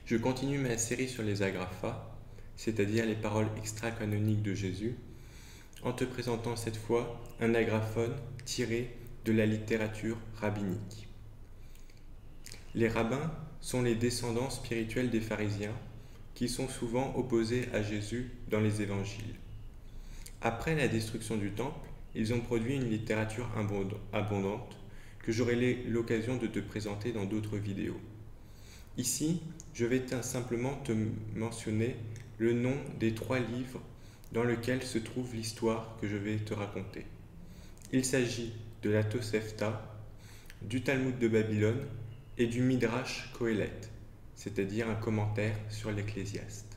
Je continue ma série sur les agrapha, c'est-à-dire les paroles extra-canoniques de Jésus, en te présentant cette fois un agraphone tiré de la littérature rabbinique. Les rabbins sont les descendants spirituels des pharisiens qui sont souvent opposés à Jésus dans les évangiles. Après la destruction du temple, ils ont produit une littérature abondante que j'aurai l'occasion de te présenter dans d'autres vidéos. Ici, je vais simplement te mentionner le nom des 3 livres dans lesquels se trouve l'histoire que je vais te raconter. Il s'agit de la Tosefta, du Talmud de Babylone et du Midrash Kohelet, c'est-à-dire un commentaire sur l'Ecclésiaste.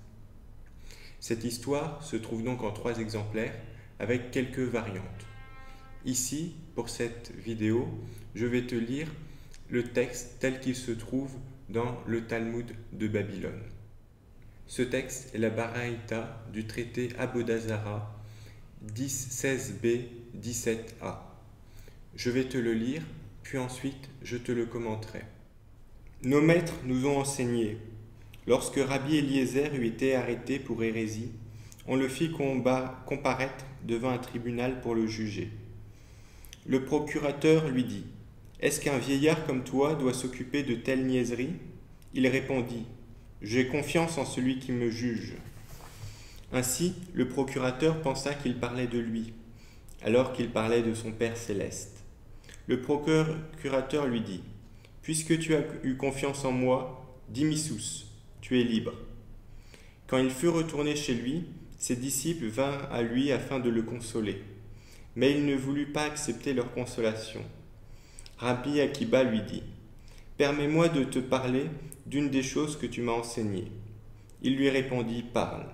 Cette histoire se trouve donc en 3 exemplaires avec quelques variantes. Ici, pour cette vidéo, je vais te lire le texte tel qu'il se trouve dans le Talmud de Babylone. Ce texte est la Baraïta du traité Avoda Zara 16b 17a. Je vais te le lire, puis ensuite je te le commenterai. Nos maîtres nous ont enseigné. Lorsque Rabbi Eliezer eut été arrêté pour hérésie, on le fit comparaître devant un tribunal pour le juger. Le procurateur lui dit : « Est-ce qu'un vieillard comme toi doit s'occuper de telles niaiseries ?» Il répondit : « J'ai confiance en celui qui me juge. » Ainsi, le procurateur pensa qu'il parlait de lui, alors qu'il parlait de son Père céleste. Le procurateur lui dit : « Puisque tu as eu confiance en moi, Dimissus, tu es libre. » Quand il fut retourné chez lui, ses disciples vinrent à lui afin de le consoler. Mais il ne voulut pas accepter leur consolation. Rabbi Akiba lui dit : « Permets-moi de te parler d'une des choses que tu m'as enseignées. » Il lui répondit : « Parle. »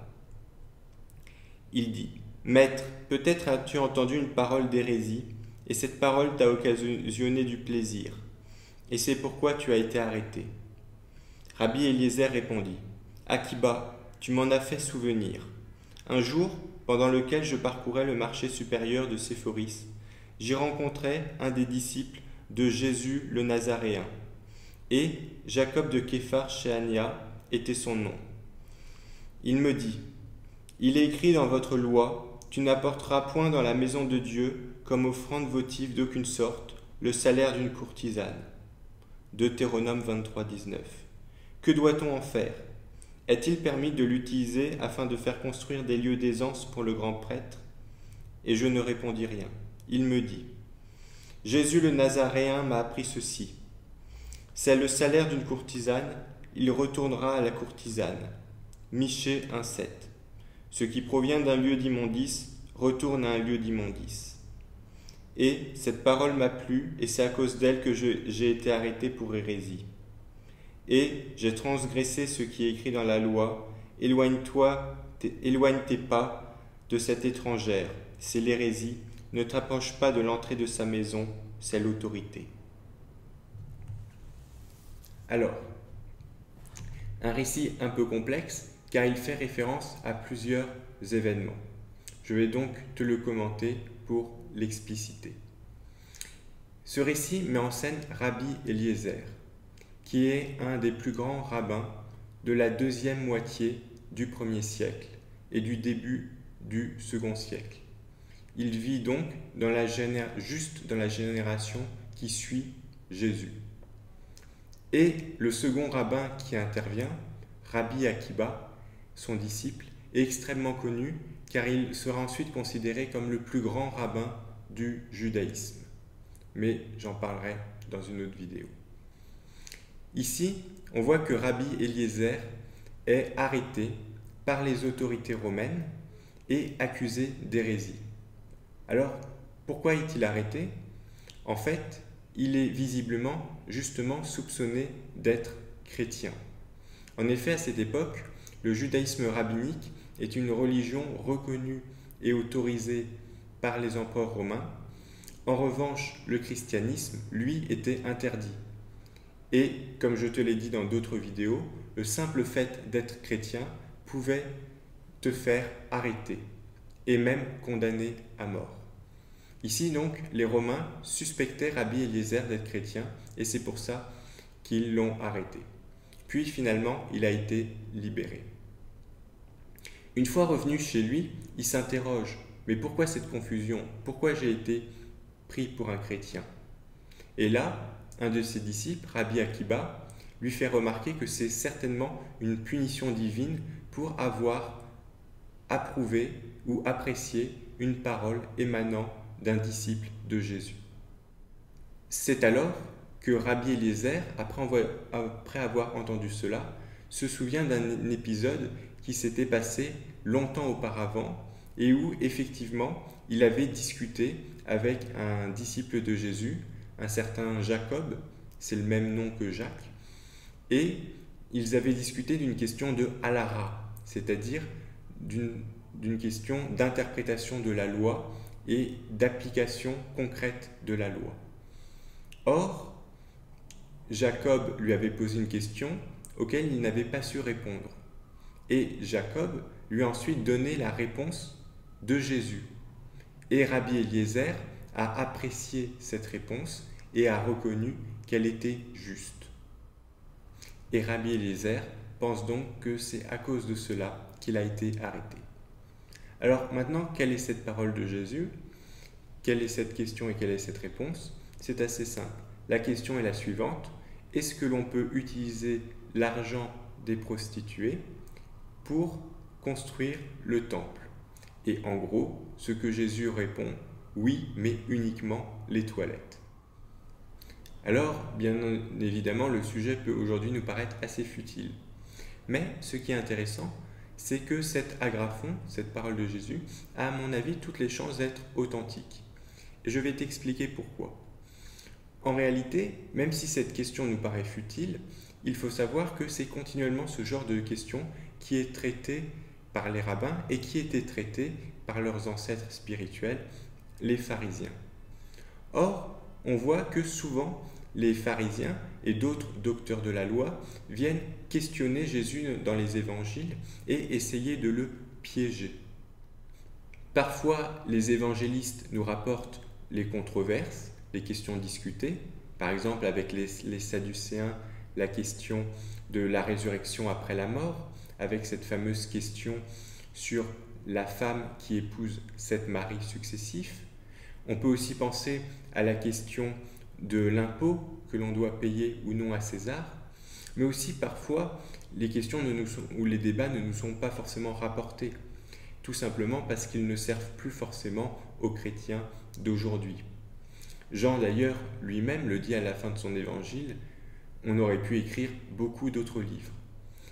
Il dit : « Maître, peut-être as-tu entendu une parole d'hérésie, et cette parole t'a occasionné du plaisir, et c'est pourquoi tu as été arrêté. » Rabbi Eliezer répondit : « Akiba, tu m'en as fait souvenir. Un jour, pendant lequel je parcourais le marché supérieur de Séphoris, j'y rencontrai un des disciples de Jésus le Nazaréen, et Jacob de Képhar Sheania était son nom. Il me dit : « Il est écrit dans votre loi, tu n'apporteras point dans la maison de Dieu, comme offrande votive d'aucune sorte, le salaire d'une courtisane. » Deutéronome 23, 19. Que doit-on en faire ? Est-il permis de l'utiliser afin de faire construire des lieux d'aisance pour le grand prêtre ? Et je ne répondis rien. Il me dit : « Jésus le Nazaréen m'a appris ceci. C'est le salaire d'une courtisane, il retournera à la courtisane. » Michée 1,7. Ce qui provient d'un lieu d'immondice retourne à un lieu d'immondice. Et cette parole m'a plu, et c'est à cause d'elle que j'ai été arrêté pour hérésie. Et j'ai transgressé ce qui est écrit dans la loi. Éloigne tes pas de cette étrangère. C'est l'hérésie. Ne t'approche pas de l'entrée de sa maison. C'est l'autorité. Alors, un récit un peu complexe, car il fait référence à plusieurs événements. Je vais donc te le commenter pour l'expliciter. Ce récit met en scène Rabbi Eliezer, qui est un des plus grands rabbins de la 2e moitié du 1er siècle et du début du 2e siècle. Il vit donc juste dans la génération qui suit Jésus. Et le second rabbin qui intervient, Rabbi Akiba, son disciple, est extrêmement connu car il sera ensuite considéré comme le plus grand rabbin du judaïsme. Mais j'en parlerai dans une autre vidéo. Ici, on voit que Rabbi Eliezer est arrêté par les autorités romaines et accusé d'hérésie. Alors, pourquoi est-il arrêté ? En fait, il est visiblement, justement, soupçonné d'être chrétien. En effet, à cette époque, le judaïsme rabbinique est une religion reconnue et autorisée par les empereurs romains. En revanche, le christianisme, lui, était interdit. Et, comme je te l'ai dit dans d'autres vidéos, le simple fait d'être chrétien pouvait te faire arrêter et même condamner à mort. Ici donc, les Romains suspectaient Rabbi Eliezer d'être chrétien et c'est pour ça qu'ils l'ont arrêté. puis finalement il a été libéré. Une fois revenu chez lui, il s'interroge, mais pourquoi cette confusion? Pourquoi j'ai été pris pour un chrétien? Et là, un de ses disciples, Rabbi Akiba, lui fait remarquer que c'est certainement une punition divine pour avoir approuvé ou apprécié une parole émanant d'un disciple de Jésus. C'est alors que Rabbi Eliezer, après avoir entendu cela, se souvient d'un épisode qui s'était passé longtemps auparavant et où effectivement il avait discuté avec un disciple de Jésus, un certain Jacob, c'est le même nom que Jacques, et ils avaient discuté d'une question de halara, c'est-à-dire d'une question d'interprétation de la loi et d'application concrète de la loi. Or, Jacob lui avait posé une question auquel il n'avait pas su répondre. Et Jacob lui a ensuite donné la réponse de Jésus. Et Rabbi Eliezer a apprécié cette réponse et a reconnu qu'elle était juste. Et Rabbi Eliezer pense donc que c'est à cause de cela qu'il a été arrêté. Alors maintenant, quelle est cette parole de Jésus? Quelle est cette question et quelle est cette réponse? C'est assez simple. La question est la suivante. Est-ce que l'on peut utiliser l'argent des prostituées pour construire le temple? Et en gros, ce que Jésus répond, oui, mais uniquement les toilettes. Alors, bien évidemment, le sujet peut aujourd'hui nous paraître assez futile. Mais ce qui est intéressant, c'est que cet agraphon, cette parole de Jésus, a à mon avis toutes les chances d'être authentique. Et je vais t'expliquer pourquoi. En réalité, même si cette question nous paraît futile, il faut savoir que c'est continuellement ce genre de question qui est traité par les rabbins et qui était traité par leurs ancêtres spirituels, les pharisiens. Or, on voit que souvent, les pharisiens et d'autres docteurs de la loi viennent questionner Jésus dans les évangiles et essayer de le piéger. Parfois, les évangélistes nous rapportent les controverses, les questions discutées, par exemple avec les Sadducéens, la question de la résurrection après la mort, avec cette fameuse question sur la femme qui épouse 7 maris successifs. On peut aussi penser à la question de l'impôt que l'on doit payer ou non à César, mais aussi parfois les questions ou les débats ne nous sont pas forcément rapportés, tout simplement parce qu'ils ne servent plus forcément aux chrétiens d'aujourd'hui. Jean d'ailleurs lui-même le dit à la fin de son évangile, on aurait pu écrire beaucoup d'autres livres.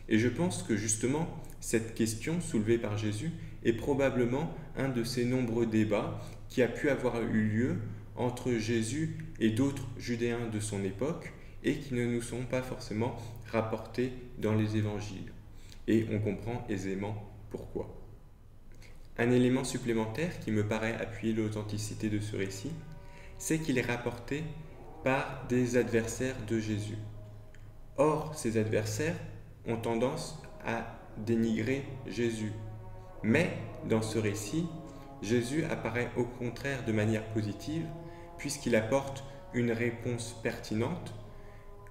Et je pense que justement, cette question soulevée par Jésus est probablement un de ces nombreux débats qui a pu avoir eu lieu entre Jésus et d'autres Judéens de son époque et qui ne nous sont pas forcément rapportés dans les évangiles. Et on comprend aisément pourquoi. Un élément supplémentaire qui me paraît appuyer l'authenticité de ce récit, c'est qu'il est rapporté par des adversaires de Jésus. Or, ces adversaires ont tendance à dénigrer Jésus. Mais dans ce récit, Jésus apparaît au contraire de manière positive puisqu'il apporte une réponse pertinente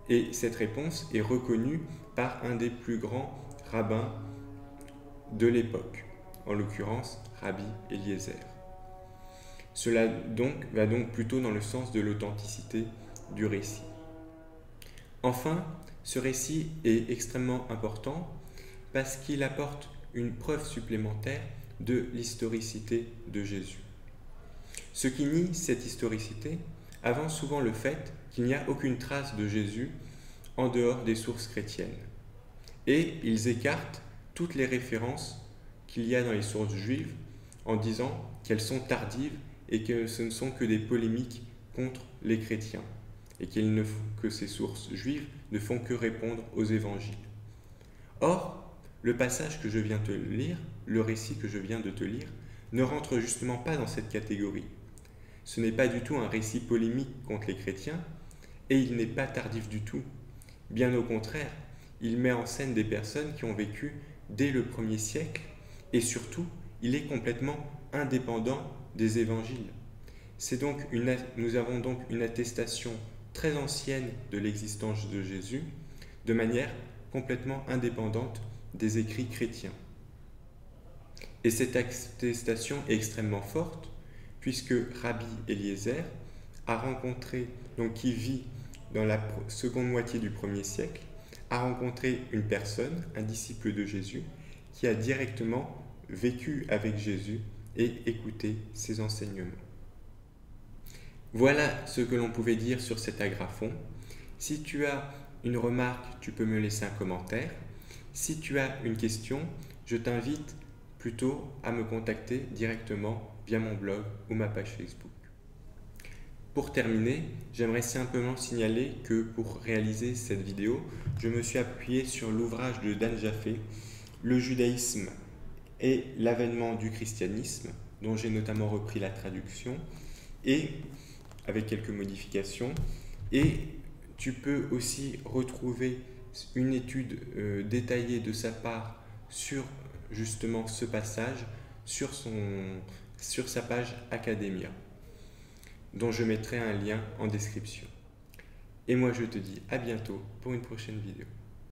et cette réponse est reconnue par un des plus grands rabbins de l'époque, en l'occurrence Rabbi Eliezer. Cela va donc plutôt dans le sens de l'authenticité du récit. Enfin, ce récit est extrêmement important parce qu'il apporte une preuve supplémentaire de l'historicité de Jésus. Ceux qui nient cette historicité avancent souvent le fait qu'il n'y a aucune trace de Jésus en dehors des sources chrétiennes. Et ils écartent toutes les références qu'il y a dans les sources juives en disant qu'elles sont tardives et que ce ne sont que des polémiques contre les chrétiens et que ces sources juives ne font que répondre aux évangiles. Or, le passage que je viens de te lire, le récit que je viens de te lire, ne rentre justement pas dans cette catégorie. Ce n'est pas du tout un récit polémique contre les chrétiens et il n'est pas tardif du tout. Bien au contraire, il met en scène des personnes qui ont vécu dès le 1er siècle et surtout, il est complètement indépendant des évangiles. Nous avons donc une attestation très ancienne de l'existence de Jésus, de manière complètement indépendante des écrits chrétiens. Et cette attestation est extrêmement forte, puisque Rabbi Eliezer a rencontré, donc qui vit dans la seconde moitié du 1er siècle, a rencontré une personne, un disciple de Jésus, qui a directement vécu avec Jésus et écouté ses enseignements. Voilà ce que l'on pouvait dire sur cet agraphon. Si tu as une remarque, tu peux me laisser un commentaire. Si tu as une question, je t'invite plutôt à me contacter directement via mon blog ou ma page Facebook. Pour terminer, j'aimerais simplement signaler que pour réaliser cette vidéo, je me suis appuyé sur l'ouvrage de Dan Jaffé, Le judaïsme et l'avènement du christianisme, dont j'ai notamment repris la traduction, et avec quelques modifications. Et tu peux aussi retrouver une étude détaillée de sa part sur justement ce passage, sur sa page Academia, dont je mettrai un lien en description. Et moi je te dis à bientôt pour une prochaine vidéo.